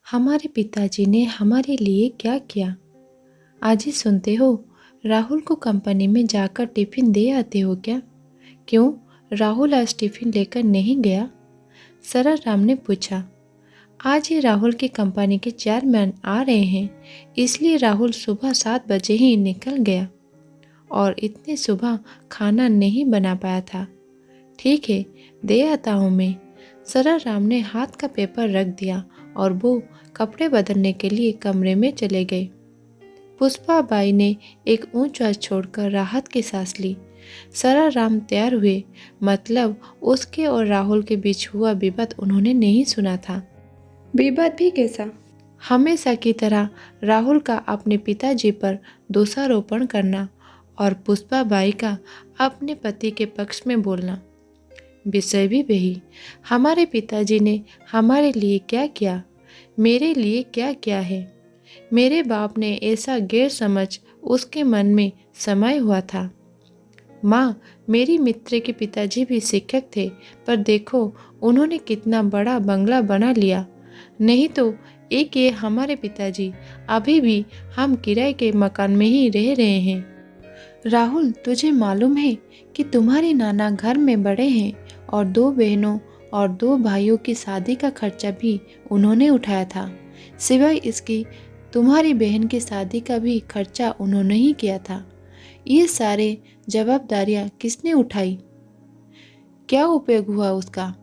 हमारे पिताजी ने हमारे लिए क्या किया? आज ही सुनते हो। राहुल को कंपनी में जाकर टिफिन दे आते हो क्या? क्यों? राहुल आज टिफिन लेकर नहीं गया? सरल राम ने पूछा। आज ही राहुल की कंपनी के चेयरमैन आ रहे हैं, इसलिए राहुल सुबह 7 बजे ही निकल गया और इतने सुबह खाना नहीं बना पाया था। ठीक है, दे आता हूँ मैं। सरल राम ने हाथ का पेपर रख दिया और वो कपड़े बदलने के लिए कमरे में चले गए। पुष्पा बाई ने एक ऊंच आवाज छोड़कर राहत की सांस ली। सरल राम तैयार हुए, मतलब उसके और राहुल के बीच हुआ विवाद उन्होंने नहीं सुना था। विवाद भी कैसा? हमेशा की तरह राहुल का अपने पिताजी पर दोषारोपण करना और पुष्पा बाई का अपने पति के पक्ष में बोलना। विषय भी वही, हमारे पिताजी ने हमारे लिए क्या किया, मेरे लिए क्या किया है। मेरे बाप ने ऐसा गैर समझ उसके मन में समाये हुआ था। माँ, मेरी मित्र के पिताजी भी शिक्षक थे, पर देखो उन्होंने कितना बड़ा बंगला बना लिया। नहीं तो एक ये हमारे पिताजी अभी भी हम किराए के मकान में ही रह रहे हैं। राहुल, तुझे मालूम है कि तुम्हारे नाना घर में बड़े हैं और 2 बहनों और 2 भाइयों की शादी का खर्चा भी उन्होंने उठाया था। सिवाय इसकी तुम्हारी बहन की शादी का भी खर्चा उन्होंने ही किया था। ये सारे जवाबदारियां किसने उठाई? क्या उपयोग हुआ उसका?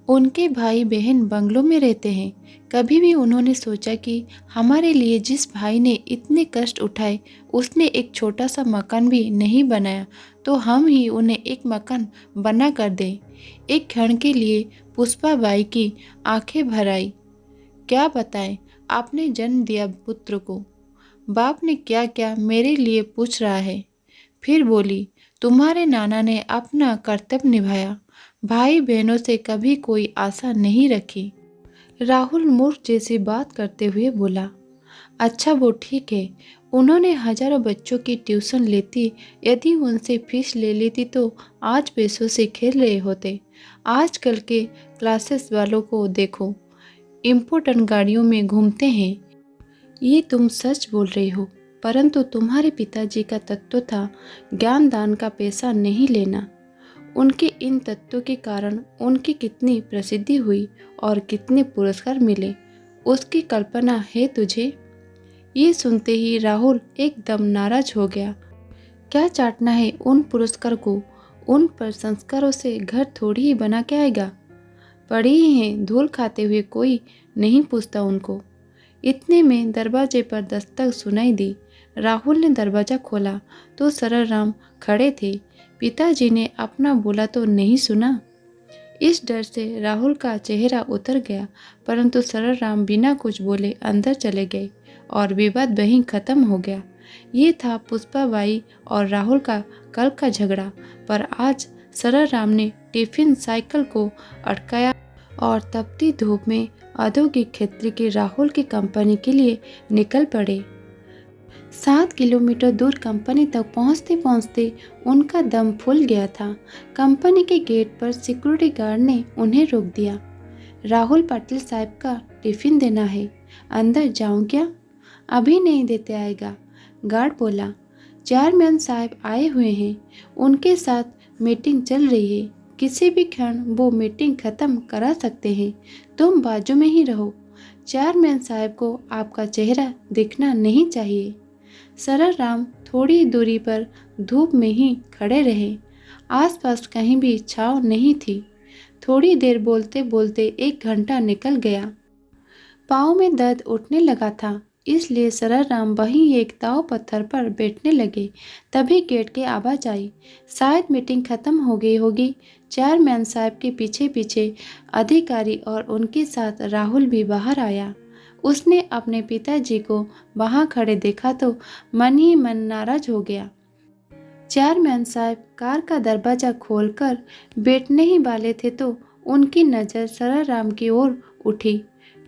उनके भाई बहन बंगलों में रहते हैं। कभी भी उन्होंने सोचा कि हमारे लिए जिस भाई ने इतने कष्ट उठाए उसने एक छोटा सा मकान भी नहीं बनाया, तो हम ही उन्हें एक मकान बना कर दें। एक क्षण के लिए पुष्पा बाई की आंखें भर आई। क्या बताएं, आपने जन्म दिया पुत्र को, बाप ने क्या क्या मेरे लिए पूछ रहा है। फिर बोली, तुम्हारे नाना ने अपना कर्तव्य निभाया, भाई बहनों से कभी कोई आशा नहीं रखी। राहुल मूर्ख जैसी बात करते हुए बोला। अच्छा वो ठीक है, उन्होंने हजारों बच्चों की ट्यूशन लेती, यदि उनसे फीस ले लेती तो आज पैसों से खेल रहे होते। आजकल के क्लासेस वालों को देखो, इम्पोर्टेंट गाड़ियों में घूमते हैं। ये तुम सच बोल रही हो, परंतु तुम्हारे पिताजी का तत्व था ज्ञान दान का पैसा नहीं लेना। उनके इन तत्वों के कारण उनकी कितनी प्रसिद्धि हुई और कितने पुरस्कार मिले, उसकी कल्पना है तुझे? ये सुनते ही राहुल एकदम नाराज हो गया। क्या चाटना है उन पुरस्कार को? उन पर संस्कारों से घर थोड़ी ही बना के आएगा। पड़ी ही हैं, धूल खाते हुए कोई नहीं पूछता उनको। इतने में दरवाजे पर दस्तक सुनाई दी। राहुल ने दरवाजा खोला तो सरल राम खड़े थे। पिताजी ने अपना बोला तो नहीं सुना। इस डर से राहुल का चेहरा उतर गया, परंतु सरल राम बिना कुछ बोले अंदर चले गए और विवाद वहीं खत्म हो गया। ये था पुष्पा बाई और राहुल का कल का झगड़ा, पर आज सरल राम ने टिफिन साइकिल को अटकाया और तपती धूप में औद्योगिक क्षेत्र के राहुल की कंपनी के लिए निकल पड़े। 7 किलोमीटर दूर कंपनी तक पहुंचते पहुंचते उनका दम फूल गया था। कंपनी के गेट पर सिक्योरिटी गार्ड ने उन्हें रोक दिया। राहुल पाटिल साहब का टिफिन देना है, अंदर जाऊं क्या? अभी नहीं देते आएगा, गार्ड बोला। चेयरमैन साहब आए हुए हैं, उनके साथ मीटिंग चल रही है, किसी भी क्षण वो मीटिंग खत्म करा सकते हैं। तुम बाजू में ही रहो, चेयरमैन साहब को आपका चेहरा दिखना नहीं चाहिए। सरल राम थोड़ी दूरी पर धूप में ही खड़े रहे। आसपास कहीं भी छांव नहीं थी। थोड़ी देर बोलते बोलते 1 घंटा निकल गया। पाँव में दर्द उठने लगा था, इसलिए सरल राम वहीं एक दाव पत्थर पर बैठने लगे। तभी गेट की आवाज आई। शायद मीटिंग खत्म हो गई होगी। चेयरमैन साहब के पीछे पीछे अधिकारी और उनके साथ राहुल भी बाहर आया। उसने अपने पिताजी को वहां खड़े देखा तो मन ही मन नाराज हो गया। चेयरमैन साहब कार का दरवाजा खोलकर बैठने ही वाले थे तो उनकी नज़र सरल राम की ओर उठी।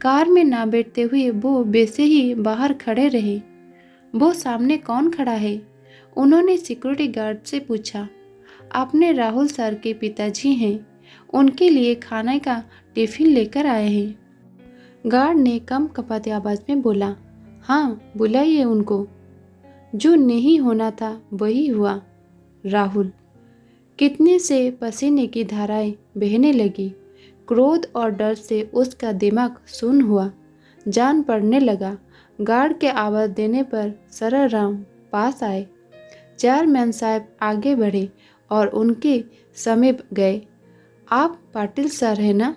कार में ना बैठते हुए वो वैसे ही बाहर खड़े रहे। वो सामने कौन खड़ा है? उन्होंने सिक्योरिटी गार्ड से पूछा। आपने राहुल सर के पिताजी हैं, उनके लिए खाने का टिफिन लेकर आए हैं। गार्ड ने कम कपाती आवाज में बोला। हाँ, बुलाइए उनको। जो नहीं होना था वही हुआ। राहुल। कितने से पसीने की धाराएं बहने लगी। क्रोध और डर से उसका दिमाग सुन्न हुआ। जान पड़ने लगा। गार्ड के आवाज़ देने पर सरलराम पास आए। चेयरमैन साहब आगे बढ़े और उनके समीप गए। आप पाटिल सर हैं ना?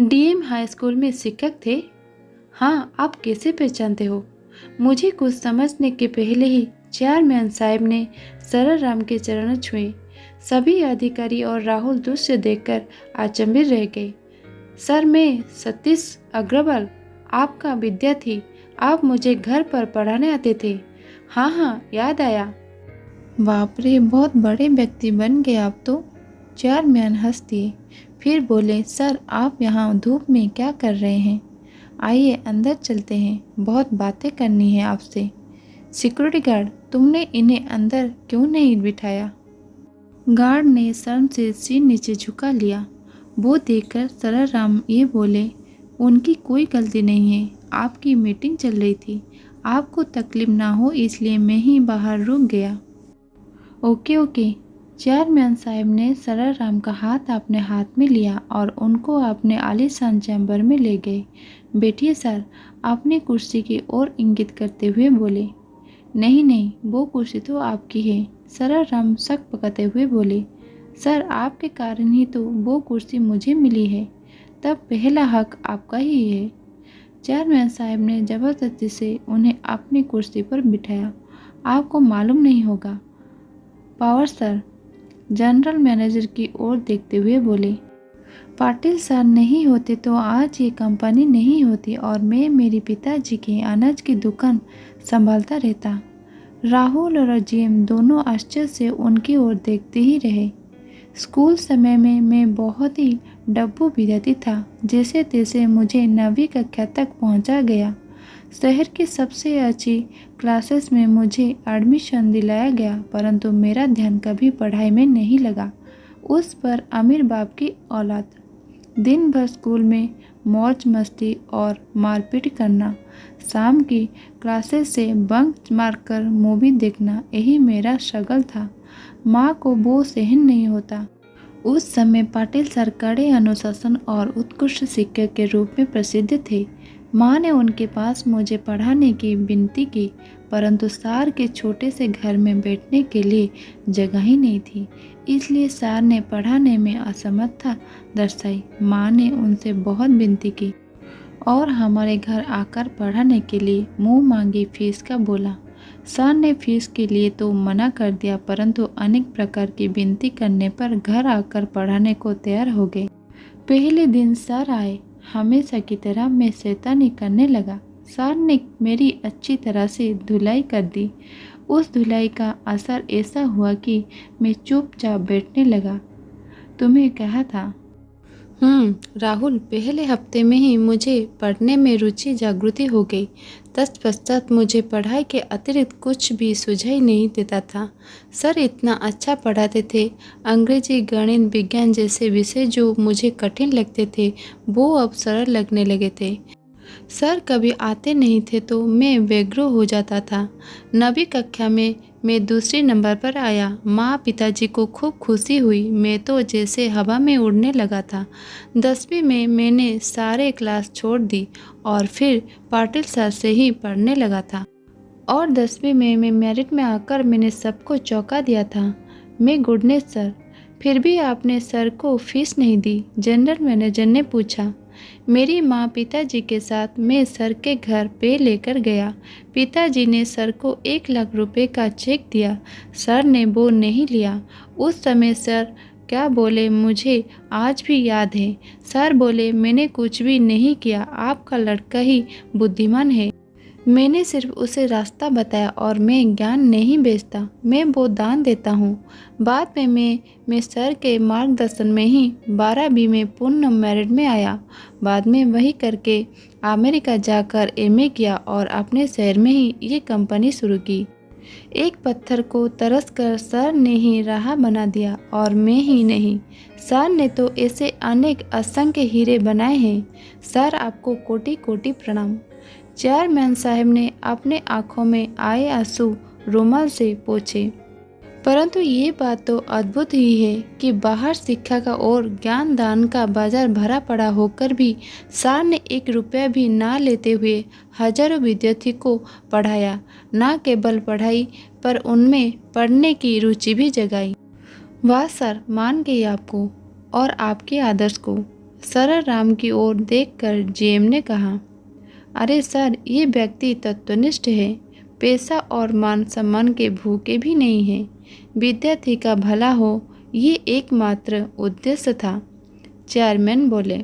डीएम हाई स्कूल में शिक्षक थे। हाँ, आप कैसे पहचानते हो? मुझे कुछ समझने के पहले ही चेयरमैन साहब ने सरलराम के चरण छुए। सभी अधिकारी और राहुल दृश्य देखकर अचंभित रह गए। सर, मैं सतीश अग्रवाल, आपका विद्यार्थी। आप मुझे घर पर पढ़ाने आते थे। हाँ हाँ, याद आया। बाप रे, बहुत बड़े व्यक्ति बन गए आप तो। चेयरमैन हंस दिए, फिर बोले, सर आप यहाँ धूप में क्या कर रहे हैं? आइए अंदर चलते हैं, बहुत बातें करनी है आपसे। सिक्योरिटी गार्ड, तुमने इन्हें अंदर क्यों नहीं बिठाया? गार्ड ने शर्म से सिर नीचे झुका लिया। वो देखकर सरलराम ये बोले, उनकी कोई गलती नहीं है, आपकी मीटिंग चल रही थी। आपको तकलीफ ना हो इसलिए मैं ही बाहर रुक गया। Okay okay. चेयरमैन साहब ने सरलराम का हाथ अपने हाथ में लिया और उनको अपने आलीशान चैम्बर में ले गए। बैठिए सर, अपनी कुर्सी की ओर इंगित करते हुए बोले। नहीं नहीं, वो कुर्सी तो आपकी है। सरलराम शक पकड़ते हुए बोले। सर, आपके कारण ही तो वो कुर्सी मुझे मिली है, तब पहला हक आपका ही है। चेयरमैन साहब ने ज़बरदस्ती से उन्हें अपनी कुर्सी पर बिठाया। आपको मालूम नहीं होगा। पावर सर, जनरल मैनेजर की ओर देखते हुए बोले। पाटिल सर नहीं होते तो आज ये कंपनी नहीं होती और मैं मेरे पिताजी के अनाज की दुकान संभालता रहता। राहुल और जीएम दोनों आश्चर्य से उनकी ओर देखते ही रहे। स्कूल समय में मैं बहुत ही डब्बू विद्यार्थी था। जैसे तैसे मुझे 9वीं कक्षा तक पहुंचा गया। शहर की सबसे अच्छी क्लासेस में मुझे एडमिशन दिलाया गया, परंतु मेरा ध्यान कभी पढ़ाई में नहीं लगा। उस पर अमीर बाप की औलाद। दिन भर स्कूल में मौज मस्ती और मारपीट करना, शाम की क्लासेस से बंक मारकर मूवी देखना, यही मेरा स्ट्रगल था। माँ को वो सहन नहीं होता। उस समय पाटिल सर कड़े अनुशासन और उत्कृष्ट शिक्षक के रूप में प्रसिद्ध थे। माँ ने उनके पास मुझे पढ़ाने की विनती की, परंतु सार के छोटे से घर में बैठने के लिए जगह ही नहीं थी, इसलिए सार ने पढ़ाने में असमर्थता दर्शाई। माँ ने उनसे बहुत विनती की और हमारे घर आकर पढ़ाने के लिए मुंह मांगी फीस का बोला। सर ने फीस के लिए तो मना कर दिया, परंतु अनेक प्रकार की विनती करने पर घर आकर पढ़ाने को तैयार हो गए। पहले दिन सर आए। हमेशा की तरह मैं शैतानी करने लगा। सर ने मेरी अच्छी तरह से धुलाई कर दी। उस धुलाई का असर ऐसा हुआ कि मैं चुपचाप बैठने लगा। तुम्हें कहा था। राहुल, पहले हफ्ते में ही मुझे पढ़ने में रुचि जागृति हो गई। तत्पश्चात मुझे पढ़ाई के अतिरिक्त कुछ भी सुझाई नहीं देता था। सर इतना अच्छा पढ़ाते थे। अंग्रेजी, गणित, विज्ञान जैसे विषय जो मुझे कठिन लगते थे वो अब सरल लगने लगे थे। सर कभी आते नहीं थे तो मैं व्यग्र हो जाता था। 9वीं कक्षा में मैं दूसरे नंबर पर आया। माँ पिताजी को खूब खुशी हुई। मैं तो जैसे हवा में उड़ने लगा था। 10वीं में मैंने सारे क्लास छोड़ दी और फिर पाटिल सर से ही पढ़ने लगा था। और 10वीं में मैं मेरिट में आकर मैंने सबको चौंका दिया था। मैं गुडनेस सर, फिर भी आपने सर को फीस नहीं दी? जनरल मैनेजर ने पूछा। मेरी माँ पिताजी के साथ मैं सर के घर पे लेकर गया। पिताजी ने सर को 1 लाख रुपए का चेक दिया। सर ने वो नहीं लिया। उस समय सर क्या बोले मुझे आज भी याद है। सर बोले, मैंने कुछ भी नहीं किया, आपका लड़का ही बुद्धिमान है। मैंने सिर्फ उसे रास्ता बताया और मैं ज्ञान नहीं बेचता, मैं वो दान देता हूँ। बाद में मैं सर के मार्गदर्शन में ही 12वीं में पूर्ण मेरिट में आया। बाद में वही करके अमेरिका जाकर एमए किया और अपने शहर में ही ये कंपनी शुरू की। एक पत्थर को तरस कर सर ने ही राह बना दिया, और मैं ही नहीं, सर ने तो ऐसे अनेक असंख्य हीरे बनाए हैं। सर, आपको कोटि कोटि प्रणाम। चेयरमैन साहब ने अपने आंखों में आए आंसू रुमाल से पोंछे। परंतु ये बात तो अद्भुत ही है कि बाहर शिक्षा का और ज्ञान दान का बाजार भरा पड़ा होकर भी सर ने 1 रुपया भी ना लेते हुए हजारों विद्यार्थी को पढ़ाया। ना केवल पढ़ाई पर उनमें पढ़ने की रुचि भी जगाई। वाह सर, मान गई आपको और आपके आदर्श को। सर राम की ओर देखकर जेएम ने कहा, अरे सर, ये व्यक्ति तत्वनिष्ठ है, पैसा और मान सम्मान के भूखे भी नहीं है। विद्यार्थी का भला हो, ये एकमात्र उद्देश्य था। चेयरमैन बोले,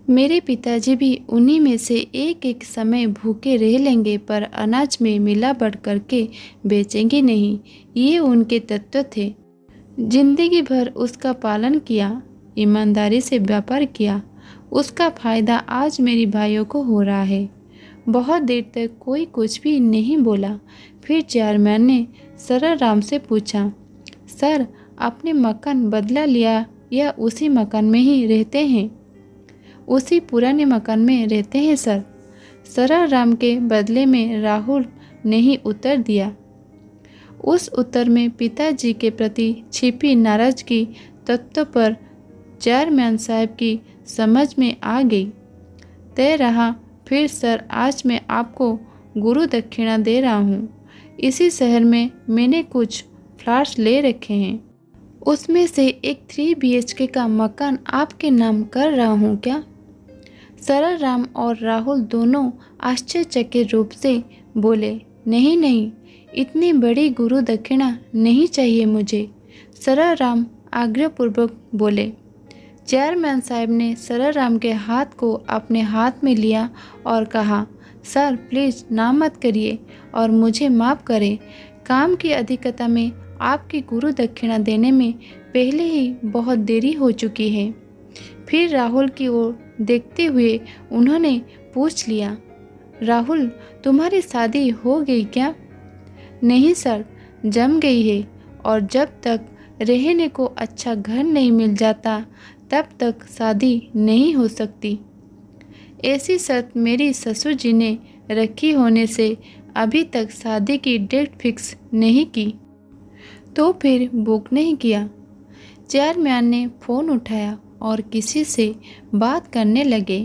मेरे पिताजी भी उन्हीं में से एक समय भूखे रह लेंगे, पर अनाज में मिलावट करके बेचेंगे नहीं। ये उनके तत्व थे। जिंदगी भर उसका पालन किया, ईमानदारी से व्यापार किया। उसका फायदा आज मेरे भाइयों को हो रहा है। बहुत देर तक कोई कुछ भी नहीं बोला। फिर चेयरमैन ने सर राम से पूछा, सर, आपने मकान बदला लिया या उसी मकान में ही रहते हैं? उसी पुराने मकान में रहते हैं सर। सर राम के बदले में राहुल ने ही उत्तर दिया। उस उत्तर में पिताजी के प्रति छिपी नाराजगी तत्व पर चेयरमैन साहब की समझ में आ गई। तय रहा, फिर सर, आज मैं आपको गुरु दक्षिणा दे रहा हूँ। इसी शहर में मैंने कुछ फ्लैट्स ले रखे हैं, उसमें से एक 3 BHK का मकान आपके नाम कर रहा हूँ क्या? सर राम और राहुल दोनों आश्चर्यचकित रूप से बोले, नहीं नहीं, इतनी बड़ी गुरु दक्षिणा नहीं चाहिए मुझे। सर राम आग्रहपूर्वक बोले। चेयरमैन साहब ने सर राम के हाथ को अपने हाथ में लिया और कहा, सर प्लीज़ ना मत करिए और मुझे माफ़ करें। काम की अधिकता में आपकी गुरु दक्षिणा देने में पहले ही बहुत देरी हो चुकी है। फिर राहुल की ओर देखते हुए उन्होंने पूछ लिया, राहुल, तुम्हारी शादी हो गई क्या? नहीं सर, जम गई है, और जब तक रहने को अच्छा घर नहीं मिल जाता तब तक शादी नहीं हो सकती। ऐसी शर्त मेरी ससुर जी ने रखी होने से अभी तक शादी की डेट फिक्स नहीं की। तो फिर बुक नहीं किया। चेयरमैन ने फ़ोन उठाया और किसी से बात करने लगे।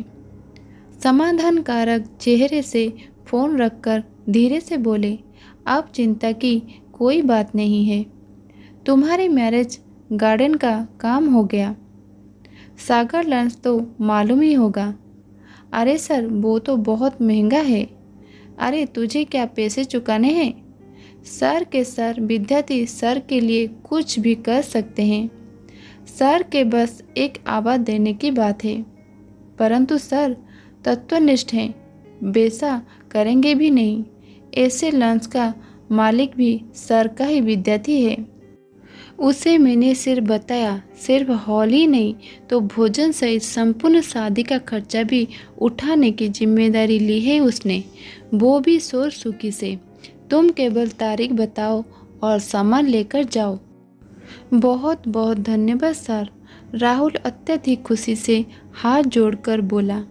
समाधानकारक चेहरे से फ़ोन रखकर धीरे से बोले, अब चिंता की कोई बात नहीं है। तुम्हारे मैरिज गार्डन का काम हो गया। सागर लंच तो मालूम ही होगा। अरे सर, वो तो बहुत महंगा है। अरे तुझे क्या पैसे चुकाने हैं? सर के सर विद्यार्थी सर के लिए कुछ भी कर सकते हैं। सर के बस एक आवाज़ देने की बात है। परंतु सर तत्वनिष्ठ हैं, वैसा करेंगे भी नहीं। ऐसे लंच का मालिक भी सर का ही विद्यार्थी है। उसे मैंने सिर्फ बताया, सिर्फ हॉल ही नहीं तो भोजन सहित संपूर्ण शादी का खर्चा भी उठाने की जिम्मेदारी ली है उसने, वो भी शोर सुखी से। तुम केवल तारीख बताओ और सामान लेकर जाओ। बहुत बहुत धन्यवाद सर। राहुल अत्यधिक खुशी से हाथ जोड़कर बोला,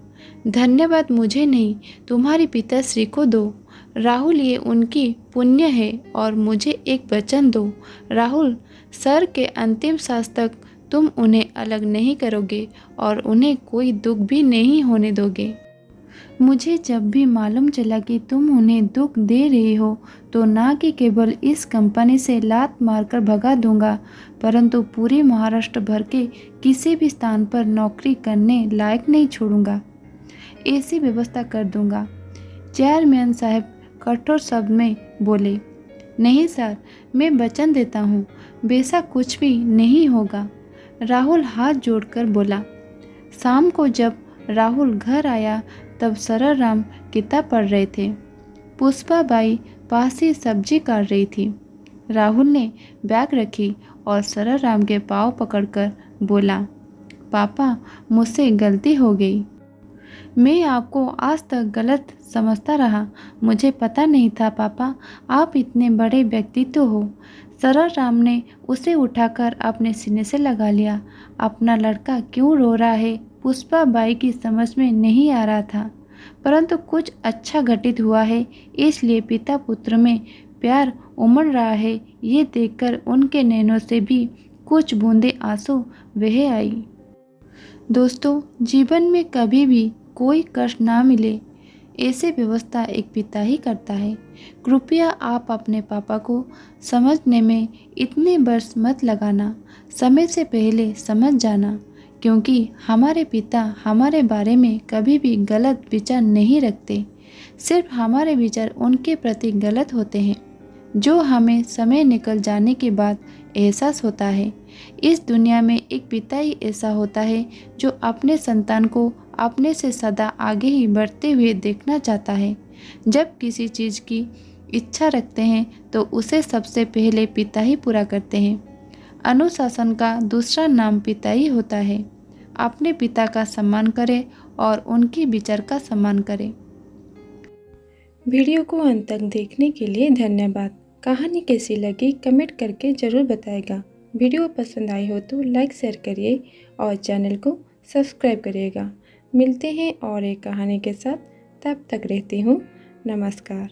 धन्यवाद मुझे नहीं, तुम्हारे पिताश्री को दो। राहुल, ये उनकी पुण्य है। और मुझे एक वचन दो राहुल, सर के अंतिम सांस तक तुम उन्हें अलग नहीं करोगे और उन्हें कोई दुख भी नहीं होने दोगे। मुझे जब भी मालूम चला कि तुम उन्हें दुख दे रहे हो तो ना कि केवल इस कंपनी से लात मारकर भगा दूंगा, परंतु पूरे महाराष्ट्र भर के किसी भी स्थान पर नौकरी करने लायक नहीं छोड़ूंगा। ऐसी व्यवस्था कर दूंगा। चेयरमैन साहब कठोर शब्द में बोले, नहीं सर, मैं वचन देता हूँ, वैसा कुछ भी नहीं होगा। राहुल हाथ जोड़कर बोला। शाम को जब राहुल घर आया तब सर राम किताब पढ़ रहे थे। पुष्पा बाई पास ही सब्जी काट रही थी। राहुल ने बैग रखी और सर राम के पाँव पकड़कर बोला, पापा, मुझसे गलती हो गई। मैं आपको आज तक गलत समझता रहा। मुझे पता नहीं था पापा, आप इतने बड़े व्यक्तित्व हो। सरल राम ने उसे उठाकर अपने सीने से लगा लिया। अपना लड़का क्यों रो रहा है, पुष्पा बाई की समझ में नहीं आ रहा था, परंतु कुछ अच्छा घटित हुआ है, इसलिए पिता पुत्र में प्यार उमड़ रहा है। ये देखकर उनके नैनों से भी कुछ बूंदे आंसू बह आई। दोस्तों, जीवन में कभी भी कोई कष्ट ना मिले, ऐसी व्यवस्था एक पिता ही करता है। कृपया आप अपने पापा को समझने में इतने वर्ष मत लगाना, समय से पहले समझ जाना, क्योंकि हमारे पिता हमारे बारे में कभी भी गलत विचार नहीं रखते। सिर्फ हमारे विचार उनके प्रति गलत होते हैं, जो हमें समय निकल जाने के बाद एहसास होता है। इस दुनिया में एक पिता ही ऐसा होता है जो अपने संतान को अपने से सदा आगे ही बढ़ते हुए देखना चाहता है। जब किसी चीज़ की इच्छा रखते हैं तो उसे सबसे पहले पिता ही पूरा करते हैं। अनुशासन का दूसरा नाम पिता ही होता है। अपने पिता का सम्मान करें और उनकी विचार का सम्मान करें। वीडियो को अंत तक देखने के लिए धन्यवाद। कहानी कैसी लगी कमेंट करके ज़रूर बताएगा। वीडियो पसंद आई हो तो लाइक शेयर करिए और चैनल को सब्सक्राइब करिएगा। मिलते हैं और एक कहानी के साथ, तब तक रहती हूँ नमस्कार।